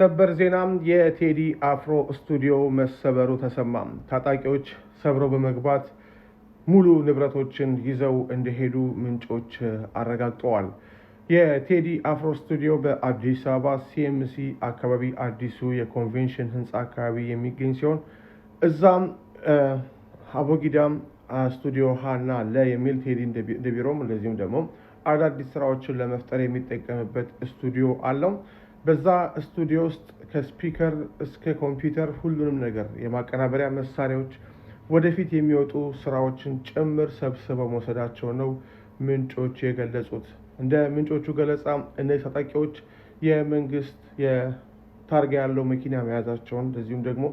ሰበር ዜናም የቴዲ አፍሮ ስቱዲዮ መሰበሩ ተሰማ። ታጣቂዎች ሰብረው በመግባት ሙሉ ንብረቶችን ይዘው እንደሄዱ ምንጮች አረጋግጠዋል። የቴዲ አፍሮ ስቱዲዮ በአዲስ አበባ ሲኤምሲ አካባቢ አዲሱ የኮንቬንሽን ህንፃ አካባቢ የሚገኝ ሲሆን እዛም አቦጊዳም ስቱዲዮ ሃና ለ የሚል ቴዲ እንደቢሮም እንደዚሁም ደግሞ አዳዲስ ስራዎችን ለመፍጠር የሚጠቀምበት ስቱዲዮ አለው። በዛ ስቱዲዮ ውስጥ ከስፒከር እስከ ኮምፒውተር ሁሉንም ነገር የማቀናበሪያ መሳሪያዎች ወደፊት የሚወጡ ስራዎችን ጭምር ሰብስበው መውሰዳቸው ነው ምንጮች የገለጹት። እንደ ምንጮቹ ገለጻ እነዚህ ታጣቂዎች የመንግስት የታርጋ ያለው መኪና መያዛቸውን እንደዚሁም ደግሞ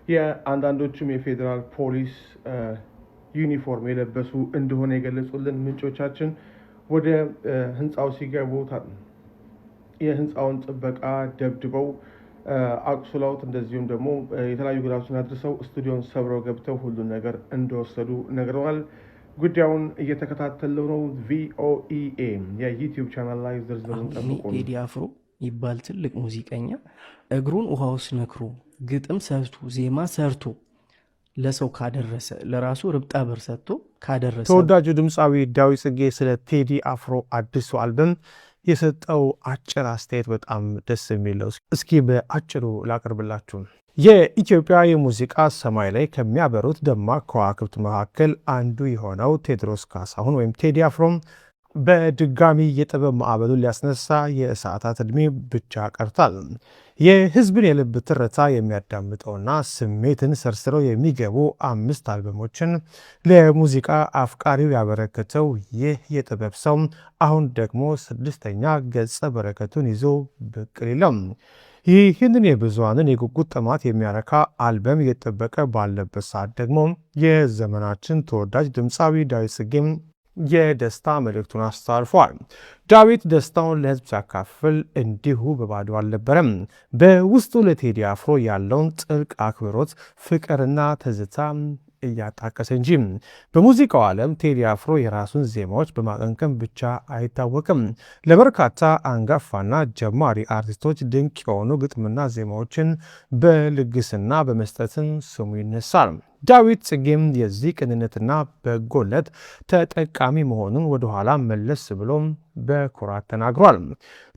የአንዳንዶቹም የፌዴራል ፖሊስ ዩኒፎርም የለበሱ እንደሆነ የገለጹልን ምንጮቻችን ወደ ህንፃው ሲገቡ የህንፃውን ጥበቃ ደብድበው አቁስለውት እንደዚሁም ደግሞ የተለያዩ ጉዳቶችን አድርሰው ስቱዲዮን ሰብረው ገብተው ሁሉን ነገር እንደወሰዱ ነግረዋል። ጉዳዩን እየተከታተለው ነው። ቪኦኤ የዩቲዩብ ቻናል ላይ ዝርዝሩን ጠብቁ። ቴዲ አፍሮ ይባል ትልቅ ሙዚቀኛ እግሩን ውሃ ውስጥ ነክሮ ግጥም ሰርቶ ዜማ ሰርቶ ለሰው ካደረሰ ለራሱ ርብጣ ብር ሰጥቶ ካደረሰ ተወዳጁ ድምፃዊ ዳዊት ጽጌ ስለ ቴዲ አፍሮ አዲሱ አልበም የሰጠው አጭር አስተያየት በጣም ደስ የሚለው እስኪ በአጭሩ ላቀርብላችሁ። የኢትዮጵያ የሙዚቃ ሰማይ ላይ ከሚያበሩት ደማቅ ከዋክብት መካከል አንዱ የሆነው ቴዎድሮስ ካሳሁን ወይም ቴዲ አፍሮም በድጋሚ የጥበብ ማዕበሉን ሊያስነሳ የሰዓታት ዕድሜ ብቻ ቀርቷል። የህዝብን የልብ ትርታ የሚያዳምጠውና ስሜትን ሰርስረው የሚገቡ 5 አልበሞችን ለሙዚቃ አፍቃሪው ያበረከተው ይህ የጥበብ ሰው አሁን ደግሞ 6ኛ ገጸ በረከቱን ይዞ ብቅ ሊለው ይህንን የብዙሃንን የጉጉት ጥማት የሚያረካ አልበም እየጠበቀ ባለበት ሰዓት ደግሞ የዘመናችን ተወዳጅ ድምፃዊ ዳዊት ጽጌም የደስታ መልእክቱን አስተላልፏል። ዳዊት ደስታውን ለህዝብ ሲያካፍል እንዲሁ በባዶ አልነበረም። በውስጡ ለቴዲ አፍሮ ያለውን ጥልቅ አክብሮት፣ ፍቅርና ትዝታ እያጣቀሰ እንጂ። በሙዚቃው ዓለም ቴዲ አፍሮ የራሱን ዜማዎች በማቀንቀን ብቻ አይታወቅም። ለበርካታ አንጋፋና ጀማሪ አርቲስቶች ድንቅ የሆኑ ግጥምና ዜማዎችን በልግስና በመስጠትን ስሙ ይነሳል። ዳዊት ጽጌም የዚህ ቅንነትና በጎነት ተጠቃሚ መሆኑን ወደኋላ መለስ ብሎ በኩራት ተናግሯል።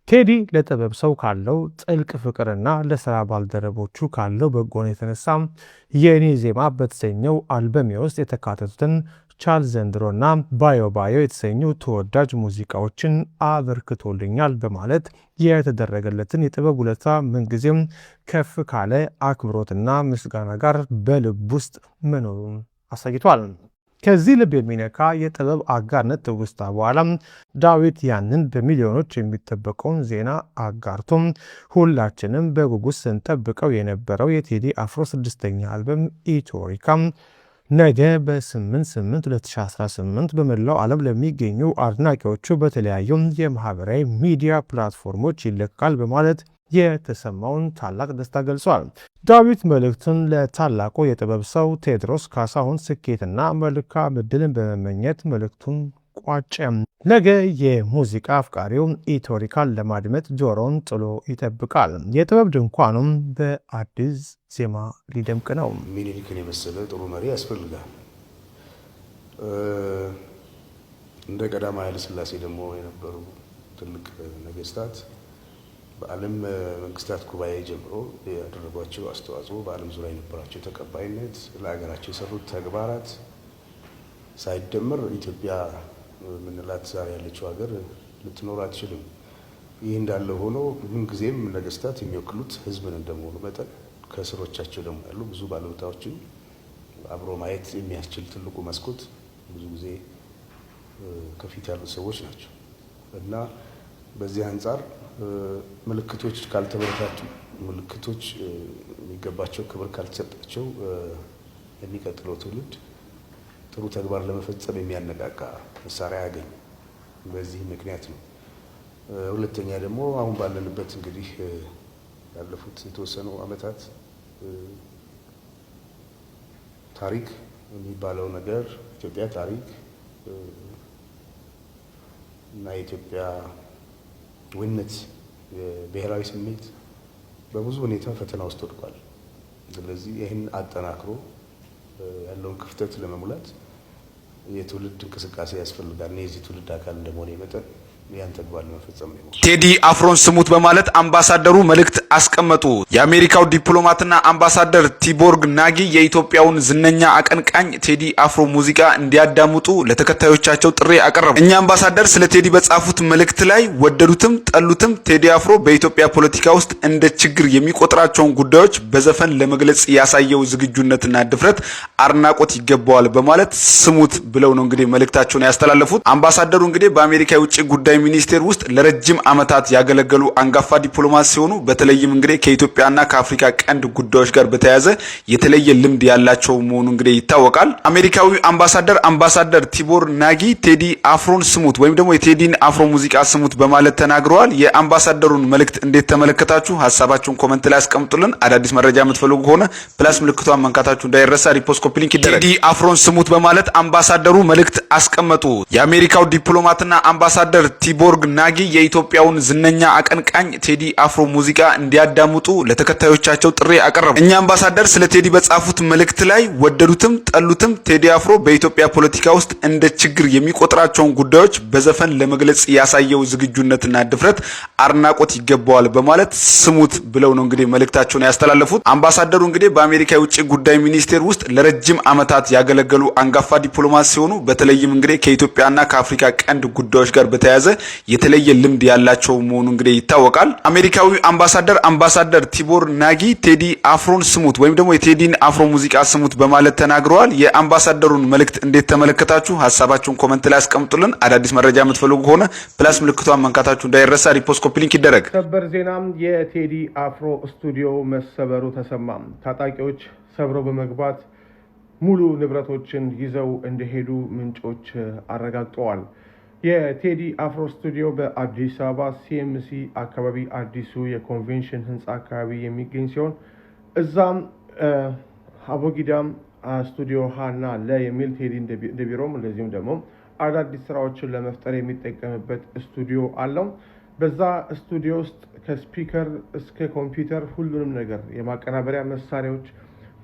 ቴዲ ለጥበብ ሰው ካለው ጥልቅ ፍቅርና ለሥራ ባልደረቦቹ ካለው በጎነት የተነሳ የኔ ዜማ በተሰኘው አልበሜ ውስጥ የተካተቱትን ቻል ዘንድሮና ባዮ ባዮ የተሰኙ ተወዳጅ ሙዚቃዎችን አበርክቶልኛል በማለት የተደረገለትን የጥበብ ውለታ ምንጊዜም ከፍ ካለ አክብሮትና ምስጋና ጋር በልብ ውስጥ መኖሩን አሳይቷል። ከዚህ ልብ የሚነካ የጥበብ አጋርነት ትውስታ በኋላ ዳዊት ያንን በሚሊዮኖች የሚጠበቀውን ዜና አጋርቶም ሁላችንም በጉጉት ስንጠብቀው የነበረው የቴዲ አፍሮ 6ኛ አልበም ኢትዮሪካ ነገ በ8/8/2018 በመላው ዓለም ለሚገኙ አድናቂዎቹ በተለያዩ የማህበራዊ ሚዲያ ፕላትፎርሞች ይለቃል በማለት የተሰማውን ታላቅ ደስታ ገልጿል። ዳዊት መልእክቱን ለታላቁ የጥበብ ሰው ቴዎድሮስ ካሳሁን ስኬትና መልካም ዕድልን በመመኘት መልእክቱን ቋጨ። ነገ የሙዚቃ አፍቃሪው ኢትዮሪካን ለማድመጥ ጆሮን ጥሎ ይጠብቃል። የጥበብ ድንኳኑም በአዲስ ዜማ ሊደምቅ ነው። ሚኒሊክን የመሰለ ጥሩ መሪ ያስፈልጋል። እንደ ቀዳማዊ ኃይለ ሥላሴ ደግሞ የነበሩ ትልቅ ነገስታት በዓለም መንግስታት ጉባኤ ጀምሮ ያደረጓቸው አስተዋጽኦ፣ በዓለም ዙሪያ የነበራቸው ተቀባይነት፣ ለሀገራቸው የሰሩት ተግባራት ሳይደመር ኢትዮጵያ ምንላት ዛሬ ያለችው ሀገር ልትኖር አትችልም። ይህ እንዳለ ሆኖ ምንጊዜም ነገስታት የሚወክሉት ህዝብን እንደመሆኑ መጠን ከስሮቻቸው ደግሞ ያሉ ብዙ ባለውለታዎችን አብሮ ማየት የሚያስችል ትልቁ መስኮት ብዙ ጊዜ ከፊት ያሉ ሰዎች ናቸው እና በዚህ አንጻር ምልክቶች ካልተበረታቱ፣ ምልክቶች የሚገባቸው ክብር ካልተሰጣቸው የሚቀጥለው ትውልድ ጥሩ ተግባር ለመፈጸም የሚያነቃቃ መሳሪያ ያገኝ። በዚህ ምክንያት ነው። ሁለተኛ ደግሞ አሁን ባለንበት እንግዲህ ያለፉት የተወሰኑ ዓመታት ታሪክ የሚባለው ነገር ኢትዮጵያ ታሪክ እና የኢትዮጵያ ወነት፣ የብሔራዊ ስሜት በብዙ ሁኔታ ፈተና ውስጥ ወድቋል። ስለዚህ ይህን አጠናክሮ ያለውን ክፍተት ለመሙላት የትውልድ እንቅስቃሴ ያስፈልጋል። የዚህ ትውልድ አካል እንደመሆነ መጠን ያን ተግባር ለመፈጸም ነው። ቴዲ አፍሮን ስሙት በማለት አምባሳደሩ መልእክት አስቀመጡ። የአሜሪካው ዲፕሎማትና አምባሳደር ቲቦር ናጊ የኢትዮጵያውን ዝነኛ አቀንቃኝ ቴዲ አፍሮ ሙዚቃ እንዲያዳምጡ ለተከታዮቻቸው ጥሪ አቀረቡ። እኛ አምባሳደር ስለ ቴዲ በጻፉት መልእክት ላይ ወደዱትም ጠሉትም ቴዲ አፍሮ በኢትዮጵያ ፖለቲካ ውስጥ እንደ ችግር የሚቆጥራቸውን ጉዳዮች በዘፈን ለመግለጽ ያሳየው ዝግጁነትና ድፍረት አድናቆት ይገባዋል በማለት ስሙት ብለው ነው እንግዲህ መልእክታቸውን ያስተላለፉት። አምባሳደሩ እንግዲህ በአሜሪካ የውጭ ጉዳይ ሚኒስቴር ውስጥ ለረጅም ዓመታት ያገለገሉ አንጋፋ ዲፕሎማት ሲሆኑ በተለይም እንግዲህ ከኢትዮጵያና ከአፍሪካ ቀንድ ጉዳዮች ጋር በተያያዘ የተለየ ልምድ ያላቸው መሆኑ እንግዲህ ይታወቃል። አሜሪካዊ አምባሳደር ቲቦር ናጊ ቴዲ አፍሮን ስሙት ወይም ደግሞ የቴዲን አፍሮ ሙዚቃ ስሙት በማለት ተናግረዋል። የአምባሳደሩን መልእክት እንዴት ተመለከታችሁ? ሀሳባችሁን ኮሜንት ላይ አስቀምጡልን። አዳዲስ መረጃ የምትፈልጉ ከሆነ ፕላስ ምልክቷን መንካታችሁ እንዳይረሳ። ሪፖስት ኮፒ ሊንክ ይደረግ። ቴዲ አፍሮን ስሙት በማለት አምባሳደሩ መልእክት አስቀመጡ። የአሜሪካው ዲፕሎማትና አምባሳደር ቲቦር ናጊ የኢትዮጵያውን ዝነኛ አቀንቃኝ ቴዲ አፍሮ ሙዚቃ እንዲያዳምጡ ለተከታዮቻቸው ጥሪ አቀረቡ። እኛ አምባሳደር ስለ ቴዲ በጻፉት መልእክት ላይ ወደዱትም ጠሉትም ቴዲ አፍሮ በኢትዮጵያ ፖለቲካ ውስጥ እንደ ችግር የሚቆጥራቸውን ጉዳዮች በዘፈን ለመግለጽ ያሳየው ዝግጁነትና ድፍረት አድናቆት ይገባዋል በማለት ስሙት ብለው ነው እንግዲህ መልእክታቸውን ያስተላለፉት። አምባሳደሩ እንግዲህ በአሜሪካ የውጭ ጉዳይ ሚኒስቴር ውስጥ ለረጅም ዓመታት ያገለገሉ አንጋፋ ዲፕሎማት ሲሆኑ በተለይም እንግዲህ ከኢትዮጵያና ከአፍሪካ ቀንድ ጉዳዮች ጋር በተያያዘ የተለየ ልምድ ያላቸው መሆኑ እንግዲህ ይታወቃል። አሜሪካዊ አምባሳደር ቲቦር ናጊ ቴዲ አፍሮን ስሙት ወይም ደግሞ የቴዲን አፍሮ ሙዚቃ ስሙት በማለት ተናግረዋል። የአምባሳደሩን መልእክት እንዴት ተመለከታችሁ? ሀሳባችሁን ኮሜንት ላይ አስቀምጡልን። አዳዲስ መረጃ የምትፈልጉ ከሆነ ፕላስ ምልክቷን መንካታችሁ እንዳይረሳ። ሪፖስት ኮፒ ሊንክ ይደረግ። ሰበር ዜናም የቴዲ አፍሮ ስቱዲዮ መሰበሩ ተሰማ። ታጣቂዎች ሰብረው በመግባት ሙሉ ንብረቶችን ይዘው እንደሄዱ ምንጮች አረጋግጠዋል። የቴዲ አፍሮ ስቱዲዮ በአዲስ አበባ ሲኤምሲ አካባቢ አዲሱ የኮንቬንሽን ህንፃ አካባቢ የሚገኝ ሲሆን እዛም አቦጊዳም ስቱዲዮ ሀና ለ የሚል ቴዲ እንደቢሮም እንደዚሁም ደግሞ አዳዲስ ስራዎችን ለመፍጠር የሚጠቀምበት ስቱዲዮ አለው። በዛ ስቱዲዮ ውስጥ ከስፒከር እስከ ኮምፒውተር ሁሉንም ነገር የማቀናበሪያ መሳሪያዎች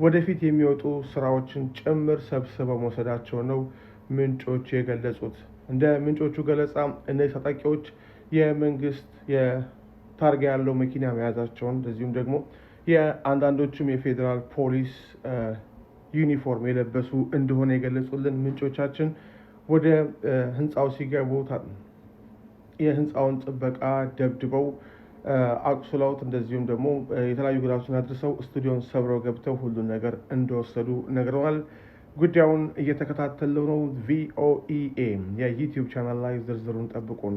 ወደፊት የሚወጡ ስራዎችን ጭምር ሰብስበው መውሰዳቸው ነው ምንጮች የገለጹት። እንደ ምንጮቹ ገለጻ እነዚህ ታጣቂዎች የመንግስት የታርጋ ያለው መኪና መያዛቸውን እንደዚሁም ደግሞ የአንዳንዶቹም የፌዴራል ፖሊስ ዩኒፎርም የለበሱ እንደሆነ የገለጹልን ምንጮቻችን ወደ ህንፃው ሲገቡ የህንፃውን ጥበቃ ደብድበው አቁስለውት እንደዚሁም ደግሞ የተለያዩ ጉዳቶችን አድርሰው ስቱዲዮን ሰብረው ገብተው ሁሉን ነገር እንደወሰዱ ነግረዋል። ጉዳዩን እየተከታተለው ነው። ቪኦኤ የዩቲዩብ ቻናል ላይ ዝርዝሩን ጠብቁን።